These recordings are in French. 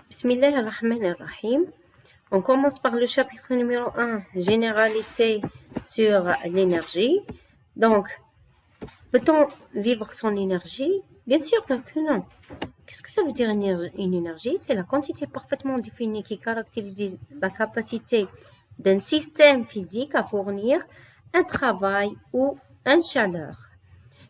Bismillah ar-Rahman ar-Rahim. On commence par le chapitre numéro 1, généralité sur l'énergie. Donc, peut-on vivre sans l'énergie? Bien sûr que non. Qu'est-ce que ça veut dire une énergie? C'est la quantité parfaitement définie qui caractérise la capacité d'un système physique à fournir un travail ou une chaleur.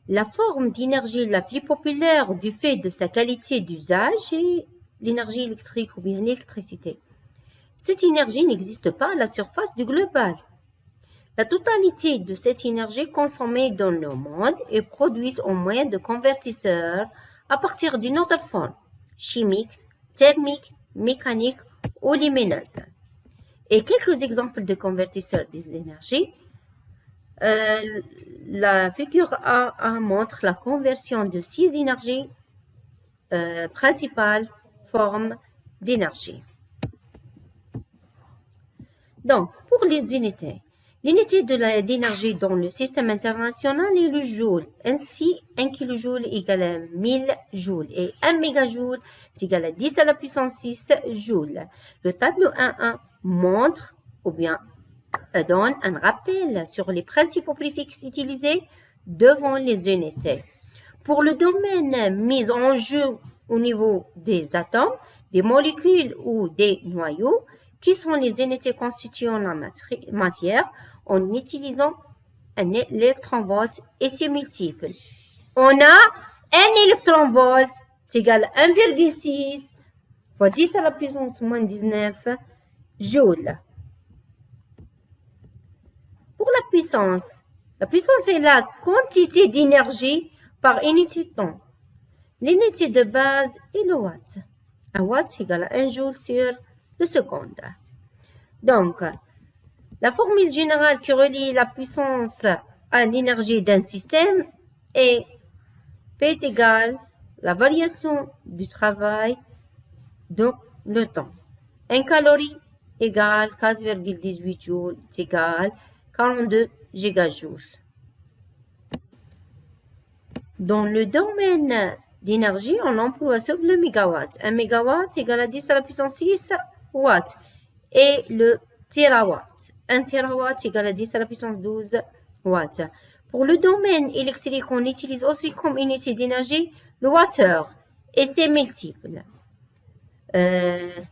La forme d'énergie la plus populaire du fait de sa qualité d'usage est l'énergie électrique ou bien l'électricité. Cette énergie n'existe pas à la surface du global. La totalité de cette énergie consommée dans le monde est produite au moyen de convertisseurs à partir d'une autre forme, chimique, thermique, mécanique ou lumineuse. Et quelques exemples de convertisseurs d'énergie. La figure A montre la conversion de 6 énergies principales formes d'énergie. Donc, pour les unités, l'unité d'énergie dans le système international est le joule. Ainsi, 1 kJ égale à 1000 joules et 1 mégajoule est égal à 10 à la puissance 6 joules. Le tableau 1.1 montre ou bien donne un rappel sur les principaux préfixes utilisés devant les unités. Pour le domaine mis en jeu au niveau des atomes, des molécules ou des noyaux, qui sont les unités constituant la matière, en utilisant un électronvolt et ses multiples. On a un électronvolt égale à 1,6 fois 10 à la puissance moins 19 joules. Pour la puissance est la quantité d'énergie par unité de temps. L'unité de base est le watt. Un watt égale à 1 joule sur le seconde. Donc, la formule générale qui relie la puissance à l'énergie d'un système est P est égal la variation du travail dans le temps. 1 calorie égale 4,18 joules égale 42 gigajoules. Dans le domaine d'énergie, on emploie sauf le mégawatt. 1 mégawatt égale à 10 à la puissance 6 watts. Et le terawatt. 1 terawatt égale à 10 à la puissance 12 watts. Pour le domaine électrique, on utilise aussi comme unité d'énergie le wattheure et ses multiples. Le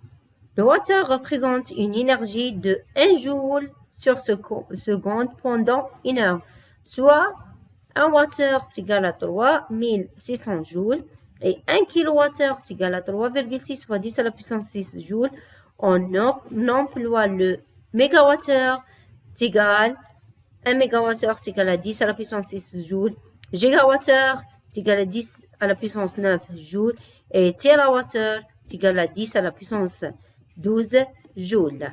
wattheure représente une énergie de 1 joule sur seconde pendant une heure, soit 1 wattheure est égal à 3600 joules et 1 kilowattheure est égal à 3,6 fois 10 à la puissance 6 joules. On emploie le mégawattheure est égal 1 mégawattheure est égal à 10 à la puissance 6 joules, gigawattheure est égal à 10 à la puissance 9 joules et térawattheure est égal à 10 à la puissance 12 joules.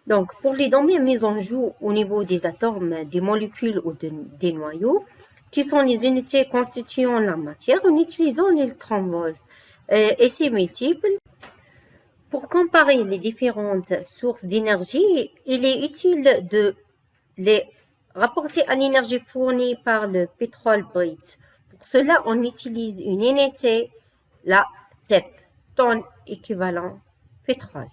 Donc, pour les domaines mis en jeu au niveau des atomes, des molécules ou des noyaux, qui sont les unités constituant la matière, en utilisant l'électronvolt et ses multiples. Pour comparer les différentes sources d'énergie, il est utile de les rapporter à l'énergie fournie par le pétrole brut. Pour cela, on utilise une unité, la TEP, tonne équivalent pétrole,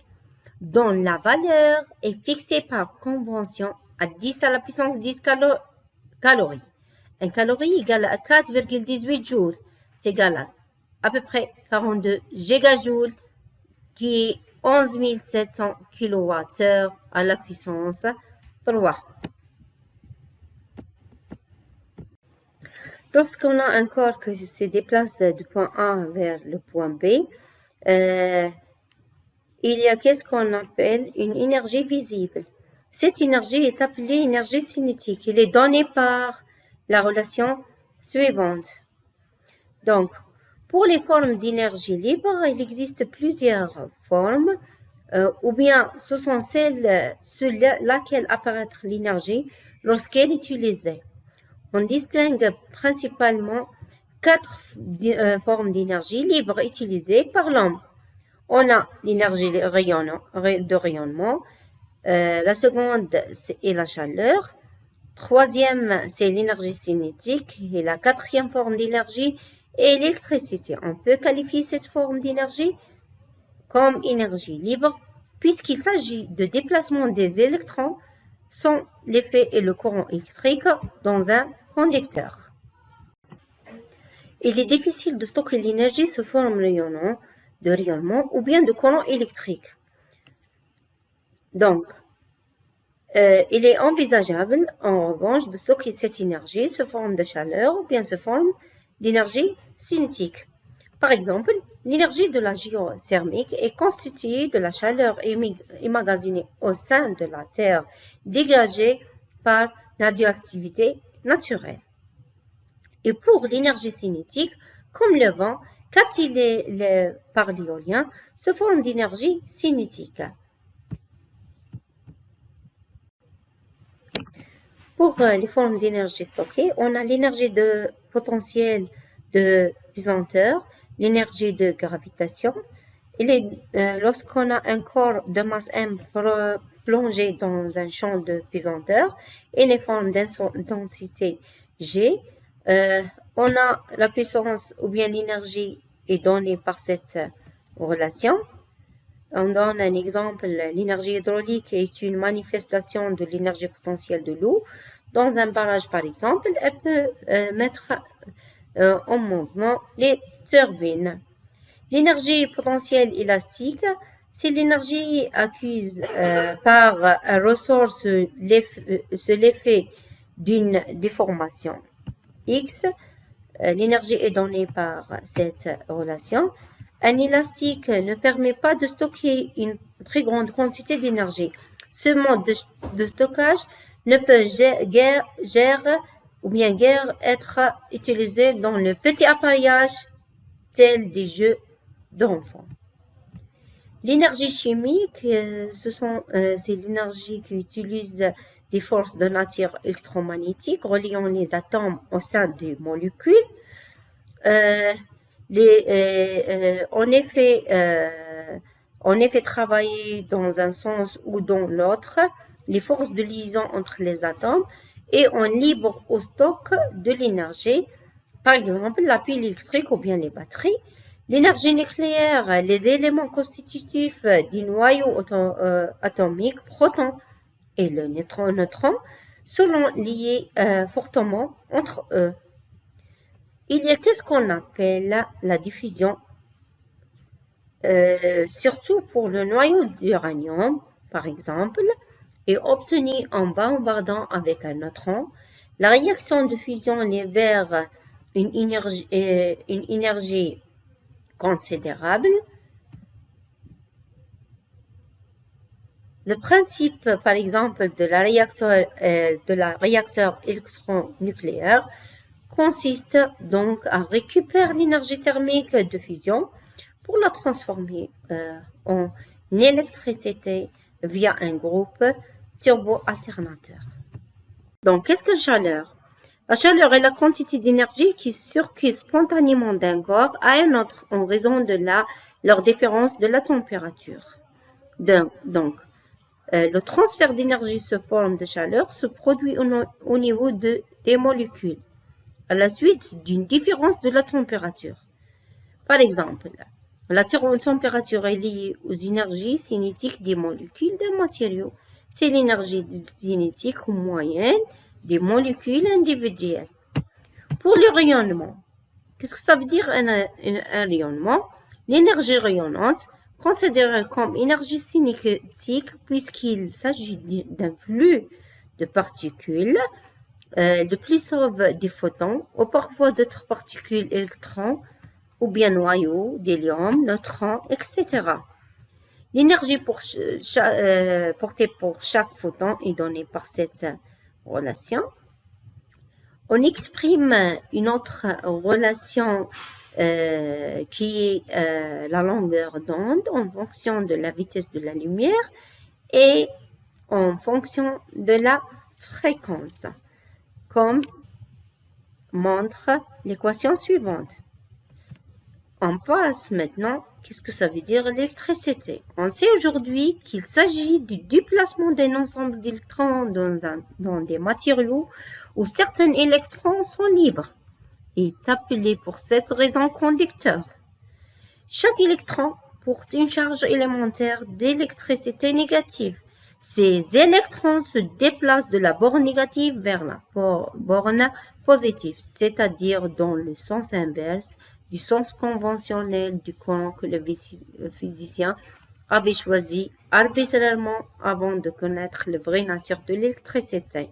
dont la valeur est fixée par convention à 10 à la puissance 10 calories. 1 calorie égale à 4,18 joules, c'est égal à peu près 42 gigajoules, qui est 11 700 kWh à la puissance 3. Lorsqu'on a un corps qui se déplace du point A vers le point B, il y a qu'est-ce qu'on appelle une énergie visible. Cette énergie est appelée énergie cinétique. Elle est donnée par la relation suivante. Donc, pour les formes d'énergie libre, il existe plusieurs formes, ou bien ce sont celles sur laquelle apparaît l'énergie lorsqu'elle est utilisée. On distingue principalement 4 formes d'énergie libre utilisées par l'homme. On a l'énergie de rayonnement, la seconde est la chaleur, troisième c'est l'énergie cinétique et la quatrième forme d'énergie est l'électricité. On peut qualifier cette forme d'énergie comme énergie libre, puisqu'il s'agit de déplacement des électrons sans l'effet et le courant électrique dans un conducteur. Il est difficile de stocker l'énergie sous forme de rayonnement ou bien de courant électrique. Donc, il est envisageable, en revanche, de stocker cette énergie sous forme de chaleur ou bien sous forme d'énergie cinétique. Par exemple, l'énergie de la géothermique est constituée de la chaleur emmagasinée au sein de la Terre dégagée par la radioactivité naturelle. Et pour l'énergie cinétique, comme le vent, capté par l'éolien, sous forme d'énergie cinétique. Pour les formes d'énergie stockée, on a l'énergie de potentiel de pesanteur, l'énergie de gravitation. Lorsqu'on a un corps de masse M plongé dans un champ de pesanteur et les formes d'intensité G, on a la puissance ou bien l'énergie est donnée par cette relation. On donne un exemple, l'énergie hydraulique est une manifestation de l'énergie potentielle de l'eau. Dans un barrage, par exemple, elle peut mettre en mouvement les turbines. L'énergie potentielle élastique, c'est l'énergie acquise par un ressort sur l'effet d'une déformation X. L'énergie est donnée par cette relation. Un élastique ne permet pas de stocker une très grande quantité d'énergie. Ce mode de stockage ne peut guère être utilisé dans le petit appareillage tel des jeux d'enfants. L'énergie chimique, c'est l'énergie qui utilise des forces de nature électromagnétique reliant les atomes au sein des molécules. On fait travailler dans un sens ou dans l'autre les forces de liaison entre les atomes et on libre au stock de l'énergie, par exemple la pile électrique ou bien les batteries. L'énergie nucléaire, les éléments constitutifs du noyau atomique, proton et le neutron, sont liés fortement entre eux. Il y a ce qu'on appelle la diffusion, surtout pour le noyau d'uranium, par exemple, est obtenue en bombardant avec un neutron. La réaction de fusion libère une énergie considérable. Le principe, par exemple, de la réacteur électronucléaire consiste donc à récupérer l'énergie thermique de fusion pour la transformer en électricité via un groupe turbo-alternateur. Donc, qu'est-ce que la chaleur? La chaleur est la quantité d'énergie qui circule spontanément d'un corps à un autre en raison de leur différence de la température. Donc, le transfert d'énergie sous forme de chaleur se produit au niveau des molécules à la suite d'une différence de la température. Par exemple, la température est liée aux énergies cinétiques des molécules d'un matériau. C'est l'énergie cinétique moyenne des molécules individuelles. Pour le rayonnement, qu'est-ce que ça veut dire un rayonnement? L'énergie rayonnante, considérée comme énergie cinétique puisqu'il s'agit d'un flux de particules, le plus sauve des photons ou parfois d'autres particules électrons ou bien noyaux, d'hélium, neutrons, etc. L'énergie portée pour chaque photon est donnée par cette relation. On exprime une autre relation qui est la longueur d'onde en fonction de la vitesse de la lumière et en fonction de la fréquence, comme montre l'équation suivante. On passe maintenant, qu'est-ce que ça veut dire l'électricité? On sait aujourd'hui qu'il s'agit du déplacement d'un ensemble d'électrons dans des matériaux où certains électrons sont libres et est appelé pour cette raison conducteur. Chaque électron portent une charge élémentaire d'électricité négative. Ces électrons se déplacent de la borne négative vers la borne positive, c'est-à-dire dans le sens inverse du sens conventionnel du courant que le physicien avait choisi arbitrairement avant de connaître la vraie nature de l'électricité.